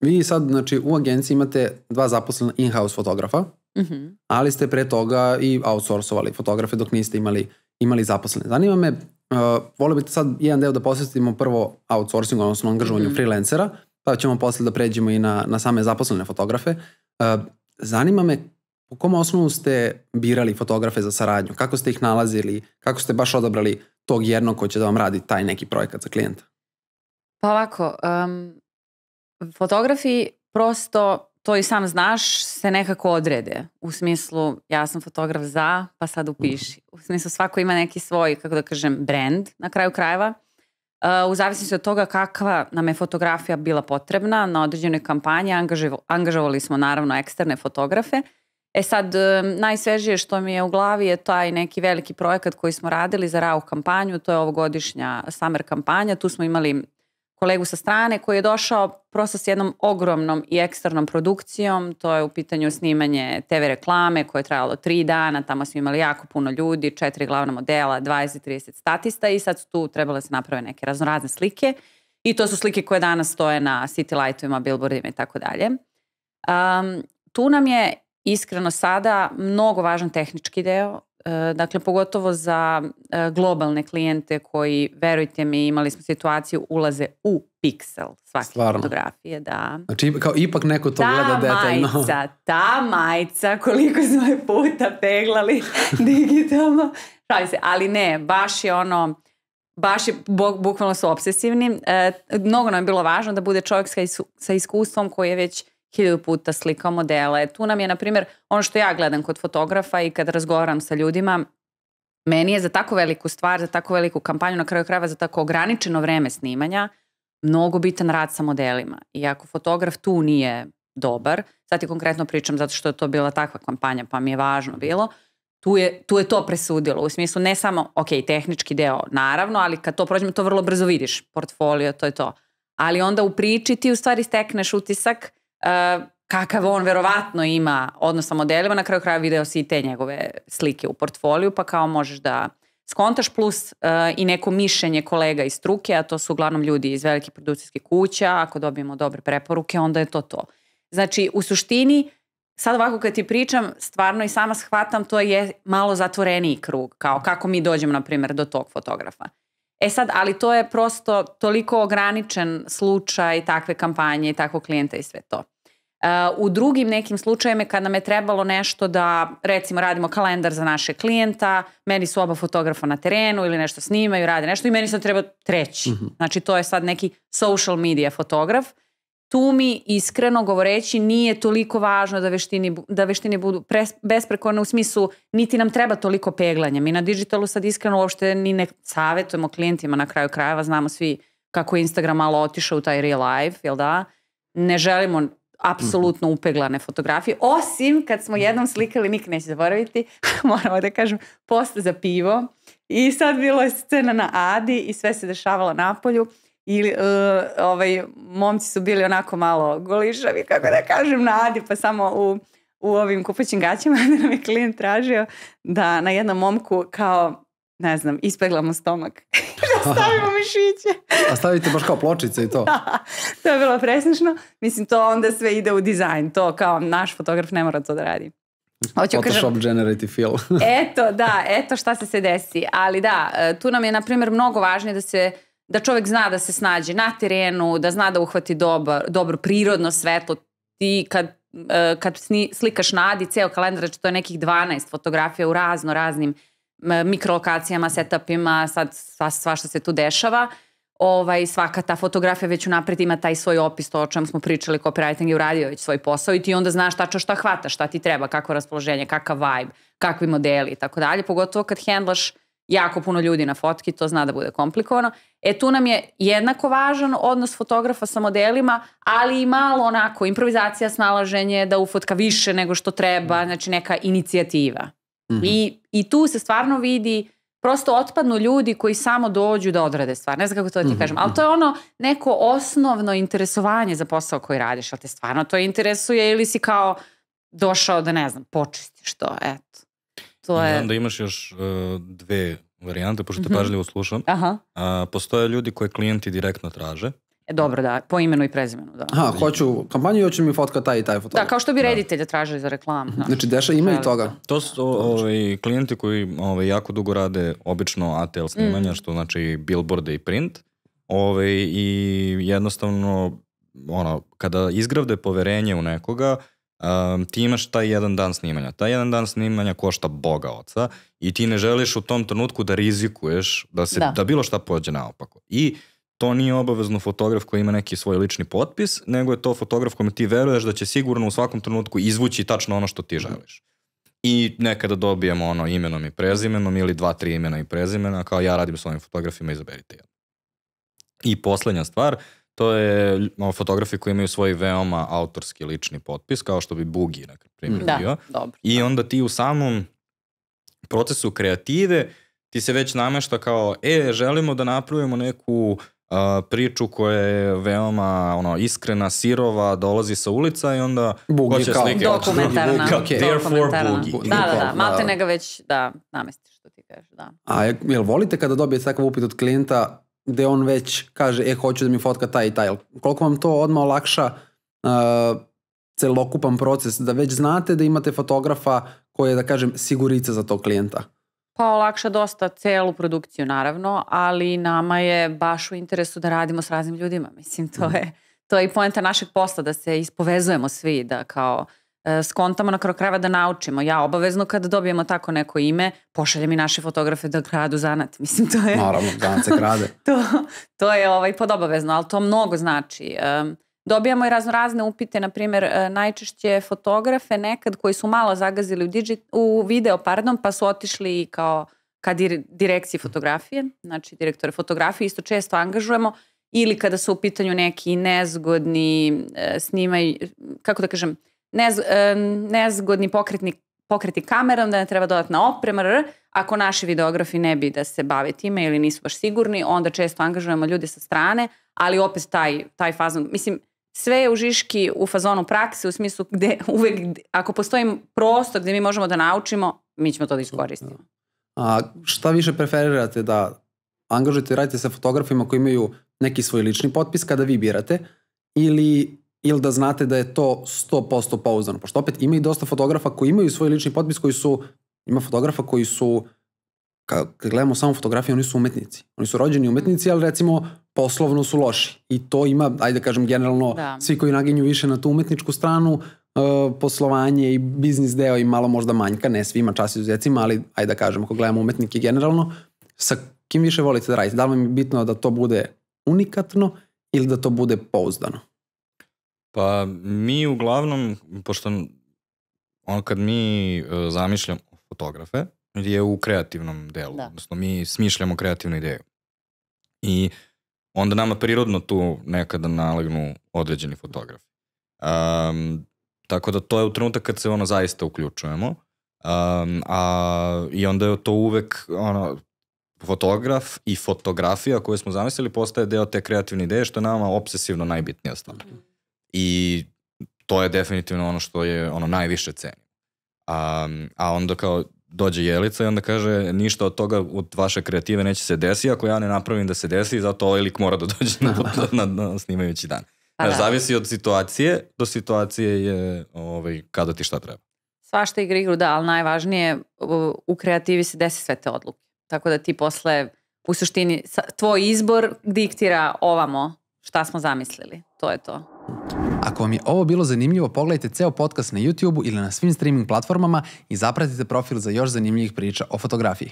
vi sad, znači, u agenciji imate 2 zaposlena in-house fotografa, ali ste pre toga i outsourcovali fotografe dok niste imali zaposlene. Zanima me, volio bih sad jedan deo da posvetimo prvo outsourcingu, odnosno angažovanju freelancera, pa ćemo posle da pređemo i na same zaposlene fotografe. Zanima me po kom osnovu ste birali fotografe za saradnju, kako ste ih nalazili, kako ste baš odabrali tog jednog ko će da vam radi taj neki projekat za klijenta? Pa ovako, fotografi prosto, to i sam znaš, se nekako odrede. U smislu, ja sam fotograf za, pa sad upiši. U smislu, svako ima neki svoj, kako da kažem, brand na kraju krajeva. U zavisnosti od toga kakva nam je fotografija bila potrebna, na određenoj kampanji angažovali smo naravno eksterne fotografe. Sad, najsvežije što mi je u glavi je taj neki veliki projekat koji smo radili za RAW kampanju, to je ovogodišnja summer kampanja. Tu smo imali kolegu sa strane koji je došao prosto s jednom ogromnom i eksternom produkcijom. To je u pitanju snimanje TV reklame koje je trajalo 3 dana. Tamo smo imali jako puno ljudi, 4 glavna modela, 20-30 statista i sad su tu trebale se naprave neke raznorazne slike. I to su slike koje danas stoje na city lightovima, billboardima i tako dalje. Tu nam je iskreno sada mnogo važan tehnički deo. Dakle, pogotovo za globalne klijente koji, verujte mi, imali smo situaciju, ulaze u piksel svake fotografije. Da. Znači, kao ipak neko to gleda detaljno. Ta majica, koliko smo je puta peglali digitalno. Ali ne, baš je ono, bukvalno su obsesivni. Mnogo nam je bilo važno da bude čovjek sa iskustvom koji je već 1000 puta slikao modele. Tu nam je, na primjer, ono što ja gledam kod fotografa i kad razgovaram sa ljudima, meni je za tako veliku stvar, za tako veliku kampanju, na kraju krajeva za tako ograničeno vreme snimanja, mnogo bitan rad sa modelima. I ako fotograf tu nije dobar, sad ti konkretno pričam zato što je to bila takva kampanja pa mi je važno bilo, tu je to presudilo. U smislu ne samo, ok, tehnički deo naravno, ali kad to prođemo to vrlo brzo vidiš, portfolio, to je to. Ali onda u priči ti u stvari stekneš utisak kakav on verovatno ima odnos sa modelima, na kraju kraja video si i te njegove slike u portfoliju, pa kao možeš da skontaš, plus i neko mišljenje kolega iz struke, a to su uglavnom ljudi iz velikih produkcijskih kuća. Ako dobijemo dobre preporuke, onda je to. Znači, u suštini, sad ovako kad ti pričam, stvarno i sama shvatam, to je malo zatvoreniji krug, kao kako mi dođemo, na primjer, do tog fotografa. Sad, ali to je prosto toliko ograničen slučaj takve kampanje i takvog klijenta i sve to. U drugim nekim slučajima kad nam je trebalo nešto da, recimo, radimo kalendar za naše klijenta, meni su oba fotografa na terenu ili nešto snimaju, rade nešto i meni sad treba treći. Znači, to je sad neki social media fotograf. Tu mi, iskreno govoreći, nije toliko važno da veštine budu besprekorne, u smislu niti nam treba toliko peglanja. Mi na digitalu sad iskreno uopšte ni ne savjetujemo klijentima, na kraju krajeva, znamo svi kako je Instagram malo otišao u taj real life, jel da? Ne želimo apsolutno upeglane fotografije, osim kad smo jednom slikali, nikad neće zaboraviti, moramo da kažem, post za pivo i sad bilo je scena na Adi i sve se dešavalo napolju. Ili momci su bili onako malo golišavi, kako da kažem, na Adi, pa samo u ovim kupaćim gaćima da nam je klijent tražio da na jednom momku kao, ne znam, ispeglamo stomak da stavimo mišiće. A stavite baš kao pločice i to? Da, to je bilo presmišno. Mislim, to onda sve ide u dizajn. To kao naš fotograf ne mora to da radi. Photoshop generative fill. Eto šta se desi. Ali da, tu nam je, na primjer, mnogo važnije da čovjek zna da se snađe na terenu, da zna da uhvati dobro prirodno svetlo. Ti kad slikaš na Adi ceo kalendar, to je nekih 12 fotografija u raznim mikrolokacijama, setupima, sad svašta se tu dešava. Svaka ta fotografija već unapred ima taj svoj opis, to o čemu smo pričali, copywriting je uradio već svoj posao i ti onda znaš tačno šta hvataš, šta ti treba, kakvo raspoloženje, kakav vibe, kakvi modeli i tako dalje. Pogotovo kad handlaš jako puno ljudi na fotki, to zna da bude komplikovano. Tu nam je jednako važan odnos fotografa sa modelima, ali i malo onako improvizacija, snalaženje, da ufotka više nego što treba, znači neka inicijativa. I tu se stvarno vidi, prosto otpadnu ljudi koji samo dođu da odrade stvar. Ne znam kako to da ti kažem, ali to je ono neko osnovno interesovanje za posao koji radiš, ali te stvarno to interesuje ili si kao došao da, ne znam, počistiš to, eto. I onda imaš još dve varijante, pošto te pažljivo slušam. Postoje ljudi koje klijenti direktno traže. Dobro, da, po imenu i prezimenu, da. Aha, hoću kampanju i hoću mi fotka taj i taj fotograf. Da, kao što bi reditelja tražili za reklamu. Znači, ima i toga. To su klijenti koji jako dugo rade obično ATL snimanja, što znači billboarde i print. I jednostavno, kada izgravde poverenje u nekoga, ti imaš taj jedan dan snimanja. Taj jedan dan snimanja košta Boga oca i ti ne želiš u tom trenutku da rizikuješ da bilo šta pođe naopako. I to nije obavezno fotograf koji ima neki svoj lični potpis, nego je to fotograf kome ti veruješ da će sigurno u svakom trenutku izvući tačno ono što ti želiš. I nekada dobijemo imenom i prezimenom ili 2-3 imena i prezimena, kao ja radim s ovim fotografima, izaberite jedan. I poslednja stvar, to je fotografi koji imaju svoj veoma autorski lični potpis, kao što bi Bugi, na primjer, bio. Dobro. I onda ti u samom procesu kreative ti se već namešta kao, želimo da napravimo neku priču koja je veoma iskrena, sirova, dolazi sa ulica i onda hoće slike. Dokumentarna. Therefore Bugi. Da, malte nego već da namestiš što ti kažeš, da. A jel volite kada dobijete takav upit od klijenta gde on već kaže, hoću da mi fotka taj i taj. Koliko vam to odmah olakša celokupan proces, da već znate da imate fotografa koji je, da kažem, sigurica za tog klijenta? Pa olakša dosta celu produkciju, naravno, ali nama je baš u interesu da radimo s raznim ljudima. Mislim, to je i poenta našeg posla, da se ispovezujemo svi, da kao skontamo na kraju krajeva da naučimo. Ja obavezno kada dobijemo tako neko ime, pošaljem i naše fotografe da kradu zanat. Mislim, to je... Naravno, zanat se krade. to je podobavezno, ali to mnogo znači. Dobijamo i razne upite, na primjer, najčešće fotografe nekad koji su malo zagazili u video, pa su otišli kao ka direkciji fotografije, znači direktore fotografije isto često angažujemo, ili kada su u pitanju neki nezgodni snimaj, kako da kažem, nezgodni pokreti kamerom, da ne treba dodatna oprema, ako naši videografi ne bi da se bave time ili nisu baš sigurni, onda često angažujemo ljude sa strane, ali opet taj fazon, mislim, sve je u Žiški u fazonu prakse, u smislu gde uvek, ako postoji prostor gde mi možemo da naučimo, mi ćemo to da iskoristimo. A šta više preferirate, da angažujete i radite sa fotografima koji imaju neki svoj lični potpis kada vi birate, ili da znate da je to 100% pouzdano? Pošto opet ima i dosta fotografa koji imaju svoj lični potpis, ima fotografa koji su, kad gledamo samo fotografije, oni su umetnici. Oni su rođeni umetnici, ali recimo poslovno su loši. I to ima, ajde da kažem, generalno svi koji naginju više na tu umetničku stranu, poslovanje i biznis deo i malo možda manjka, ne svima, čast izuzecima, ali ajde da kažem, ako gledamo umetnike generalno, sa kim više volite da radite? Da li vam je bitno da to bude unikatno ili da to bude pouzdano? Pa mi uglavnom, pošto kad mi zamišljamo fotografe, je u kreativnom delu, odnosno mi smišljamo kreativnu ideju. I onda nama prirodno tu nekada nalegnu određeni fotografi. Tako da to je u trenutak kad se zaista uključujemo. I onda je to uvek fotograf i fotografija koju smo zamislili postaje deo te kreativne ideje, što je nama obsesivno najbitnija stvar. I to je definitivno ono što je najviše ceni. A onda kao dođe Jelica i onda kaže, ništa od toga od vaše kreative neće se desiti ako ja ne napravim da se desi, zato ovaj lik mora da dođe na snimajući dan. Zavisi od situacije, do situacije je kada ti šta treba. Svašta igra igru, da, ali najvažnije u kreativi se desi sve te odluke. Tako da ti posle, u suštini, tvoj izbor diktira ovamo šta smo zamislili. To je to. Ako vam je ovo bilo zanimljivo, pogledajte ceo podcast na YouTube-u ili na svim streaming platformama i zapratite profil za još zanimljivih priča o fotografiji.